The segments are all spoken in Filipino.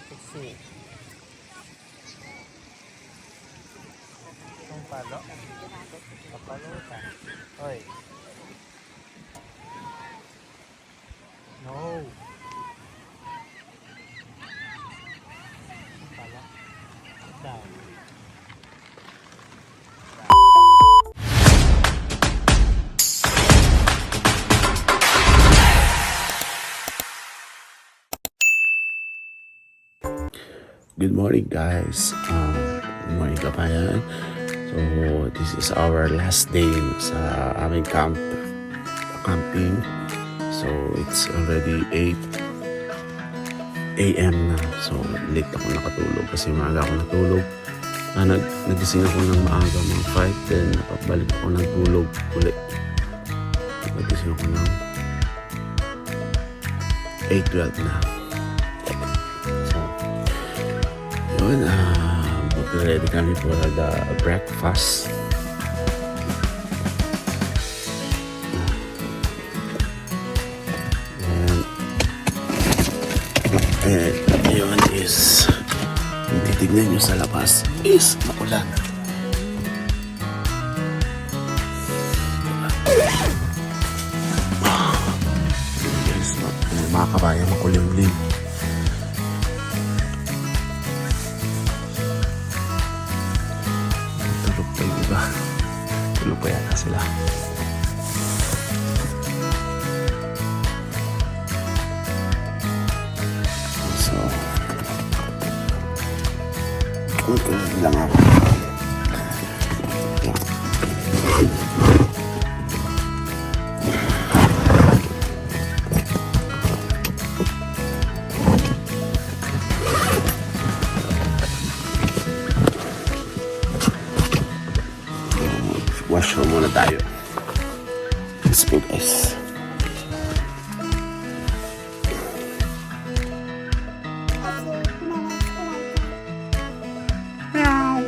Let's see. Ang palo. Kapalo ka. Hoy. No. Ang palo. Down. Good morning guys. Good morning kabayan. So this is our last day sa aming camping. So it's already 8 AM na. So late ako nakatulog kasi maaga ako natulog. Nagising ako ng maaga mga 5, then nakabalik ako nagtulog ulit. Nagising ako ng 8:12 na. Yun, ready kami for the breakfast. And yun is, kung titignan nyo sa labas, is makulan. Guys, mga kabayan, makulimlim. Tulog pa yata sila. So, tulog lang ako. Washroom muna tayo. Let's go guys. Meow.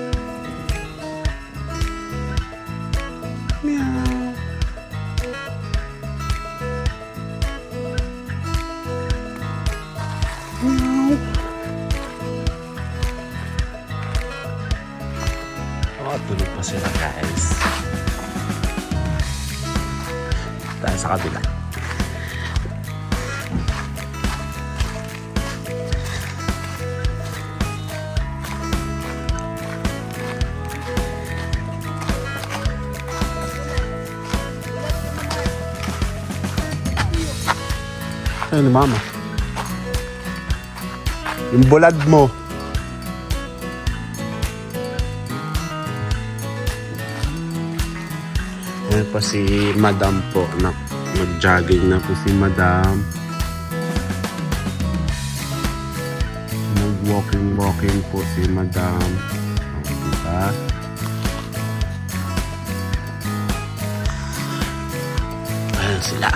Meow. Meow. Oh, tulog pa sila guys. Tayo sa kabila. Ayun ni mama. Yung bulad mo. Ayan pa si Madam po. Mag-jogging na po si Madam. Mag-walking po si Madam. Diba? Ayan sila.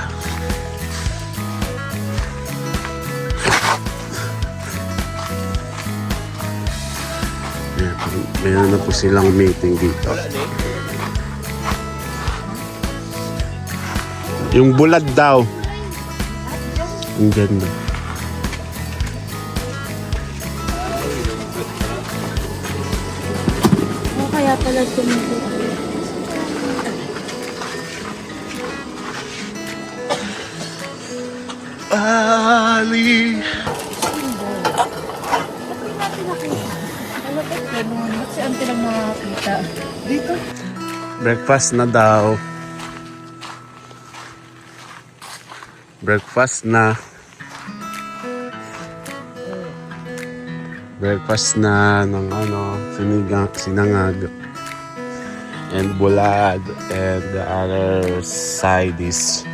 Ayan, mayroon na po silang meeting dito. Yung bulad daw. Ang ganda. O kaya pala tumito. Ali. Malapit ganun. Kasi ang tilang makakita. Dito. Breakfast na daw. Breakfast na. Breakfast na ng sinangag and bulad and the other side is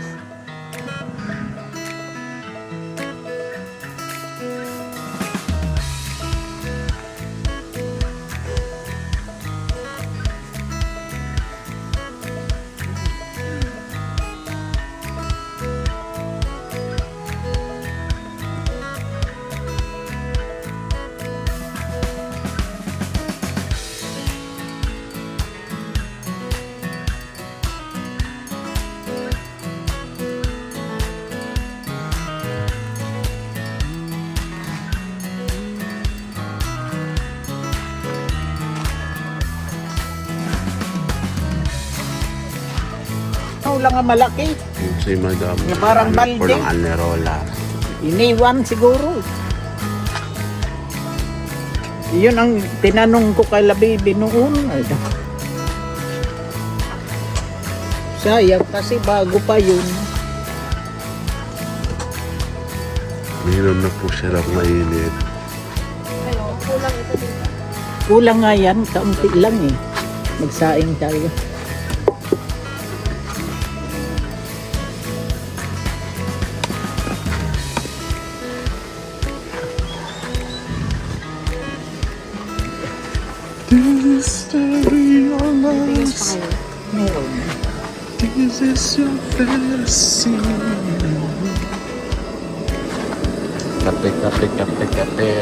lang ang malaki. Yung si Madam. Yung parang anak ko balde. ng Anerola. Iniwan siguro. Yun ang tinanong ko kay Labibi noon. Ay, sayang kasi bago pa yun. Mayroon na po siya lang mainit. Kulang nga yan, kaunti lang eh. Magsaing tayo. This is the real life. Meron. This is your fantasy. Kape, kape, kape, kape.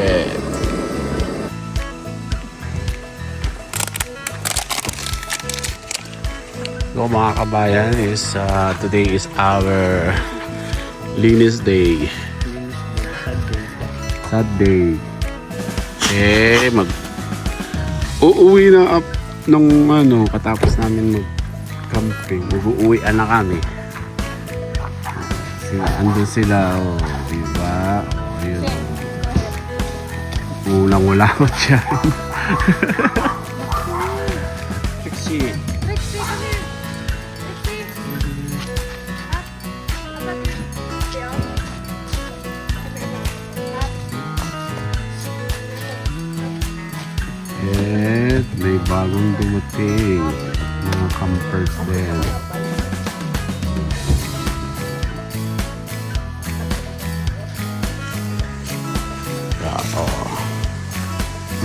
So mga kabayan is today is our linis day. Sad day. Uuwi na up nung katapos namin mag-camping. Mag-uuwian na kami. Andun sila, diba? Yun. Ulang-ulangot siya. Trixie. Trixie, come here. Trixie. At may bagong dumating. Mga campers din.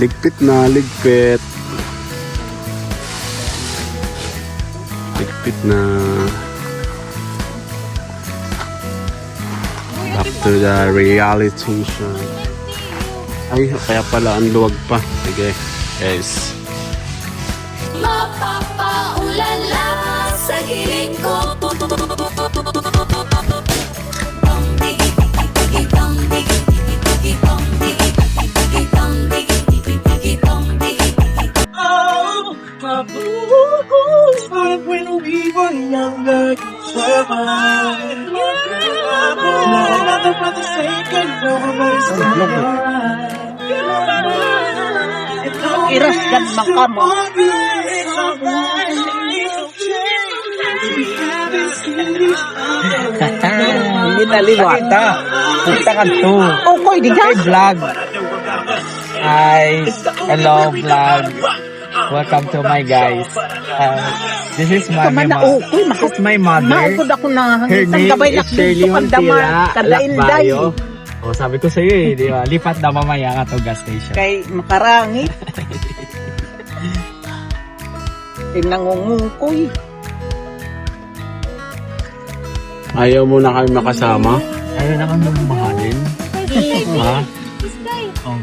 Ligpit na, ligpit. Ligpit na. Back to the reality show. Ay, kaya pala ang luwag pa. Sige, guys. Mapapaulala sa giling ko. When we were younger, were mine. Another brother saying, nobody's alright. Iras gan makamo. Hindi naliwata. Punta ka to. Okay, di ka? Vlog. Hi. Hello, vlog. Welcome to my guys. This is my Kaman na okay, This is my mother. Maupod ako na Her hanggang name gabay is lakbid Shirley ko kandama Montila kadainday. Lakbayo. Oh, sabi ko sa iyo eh, di ba? Lipat na mamaya nga to gas station. Kay makarangit. Tinangungungkoy. Ayaw mo na kami makasama? Ayaw na kami mahalin. Ha? Oh.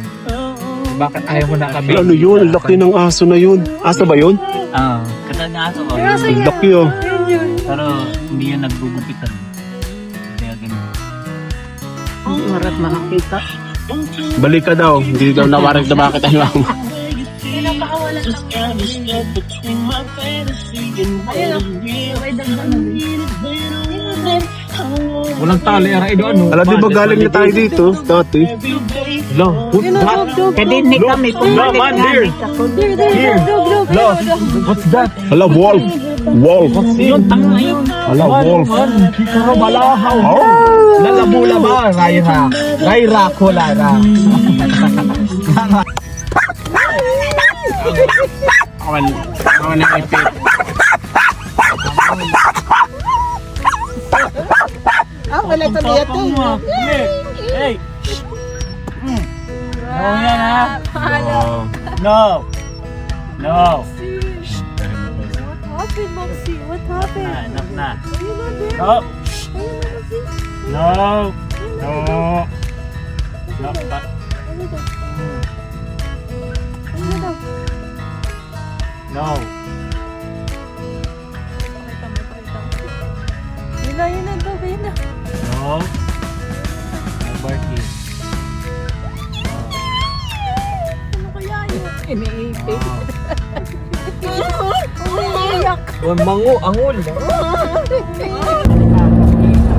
Bakit ayaw mo na kami? Ano yun? Ang laki ng aso na yun. Aso ba yun? Katad na aso ko. Ang laki oh. Pero hindi yun nagbugupitan. Kaya ganun. Marat makakita. Balik ka daw. Hindi daw nawarig na bakit tayo mama. Walang tali, aray doon. Alam di ba galing na tayo dito? Dati. Lo, Kaya ni kami No, man, dear. Here. Lo, what's that? Hala, wolf. Wolf. Yun, tanga yun. Hala, wolf. Pero malahaw. Lalabula ba? Raira. Raira ko, Lara. Kawan na ipit. wala ito dito. Hey. No yan ha. No. No. What happened, Moxie? What happened? Enough na. Are you not there? No. Are you not Moxie? No. No. No. Ano daw? Ano daw? No. Pakita mo. Yun na daw, yun na. No. No barking. Ano kaya yun? Iniipit. Umiiyak. Mango, angol.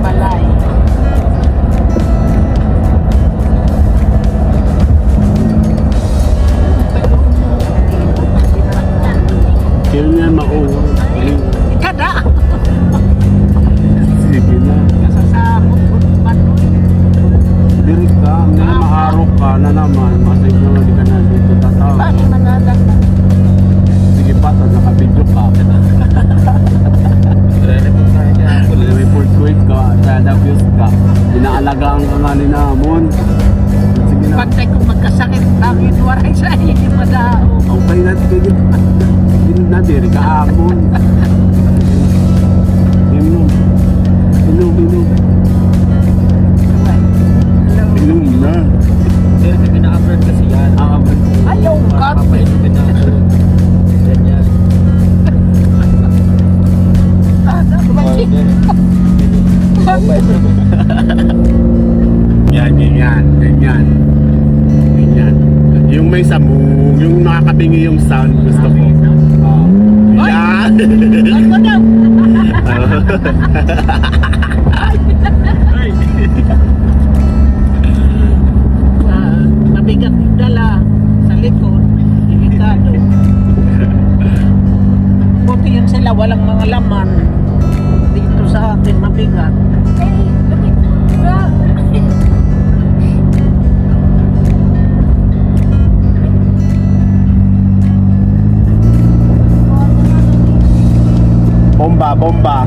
Balay. Kaya niya mauuling. Kada! Sige na. Nasasabot ko naman. Dirik ka, na maarok ka na naman. Masay na hindi ka na dito tatawa. Bakit manalang na? Sige pa, nakabidyo ka. Report tayo kaya ako. Report quick ka, sada views ka. Inaalagaan ka nga ni Namon. Sige na. Pagtay ko magkasakit, bakit waray sa iyo madao? Okay na, tigil. Hindi na, diri ka amon. Inom. Inom, inom. Inom na. Pero pina-upload kasi yan. Ayaw ka. Papainumin na ako. Ganyan. Yan, ganyan, ganyan. Ganyan. Yung may samung, yung nakakabingi yung sound, gusto ko. Oh. Yan. Ay ko daw. Mabigat yung dala sa likod. Delikado. Buti yun sila, walang mga laman. Dito sa atin, mabigat. Bomba, bomba.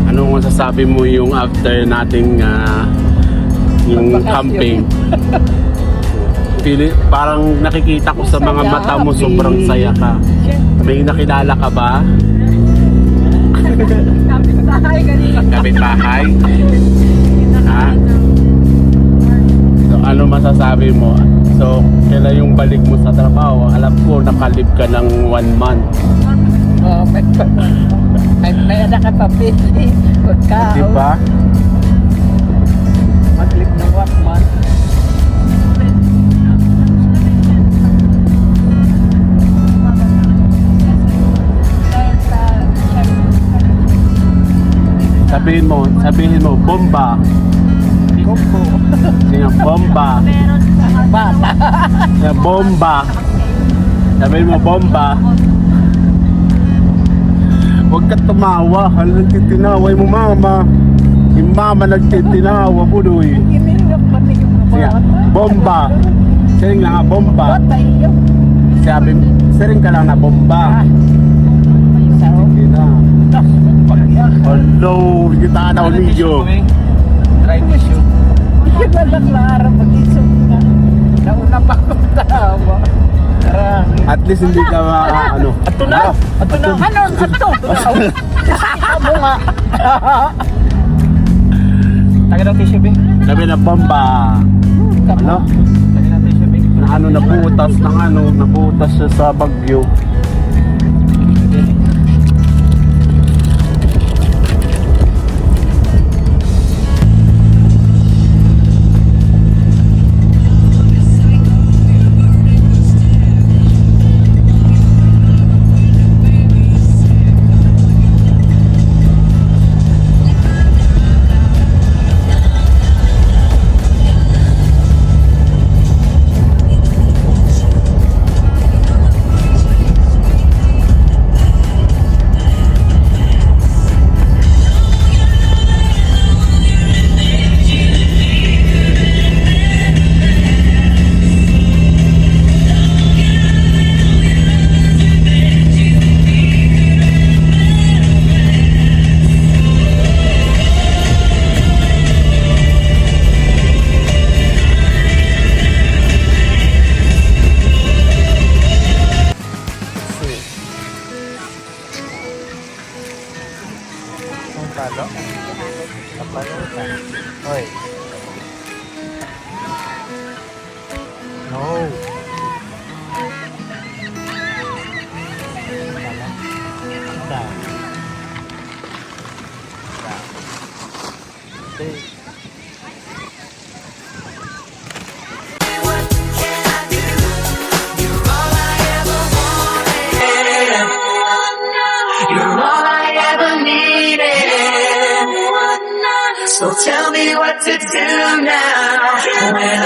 Ano masasabi mo yung after nating yung camping? Parang nakikita ko sa mga mata mo sobrang saya ka. May nakilala ka ba? Kapit-bahay ganito. Kapit-bahay? Ha? So ano masasabi mo? So kailan yung balik mo sa trabaho? Alam ko nakalib ka ng 1 month. Oh, may anak ka pa, Pili. Pagkao. Diba? Maglip ng Wakman. Sabihin mo, bomba. Kuko. Sige, bomba. Bata. Sige, bomba. Sabihin mo, bomba. Huwag ka tumawa. Halang nagtitinaway mo, mama. Yung mama nagtitinawa, budoy. Inilok pa niyo mga Sige, bata. bomba. Sige nga, bomba. Bata iyo. Sabi, sering ka lang na bomba. Sao? Sige na. Hello, kita daw niyo. Try tissue. Walang lara mag-isip na. Nauna pa akong tawa. Karami. At least hindi ka ano. Ato na! Ato na! Ano? Ato! Ikaw mo nga! Taga ng tissue, be. Sabi na bomba. Ano? Taga ng tissue, be. Na ano, nabutas ng ano, nabutas siya sa bagyo. Palo? Kapalo ka. Hoy. No. Pala. You're all I ever needed. So tell me what to do now when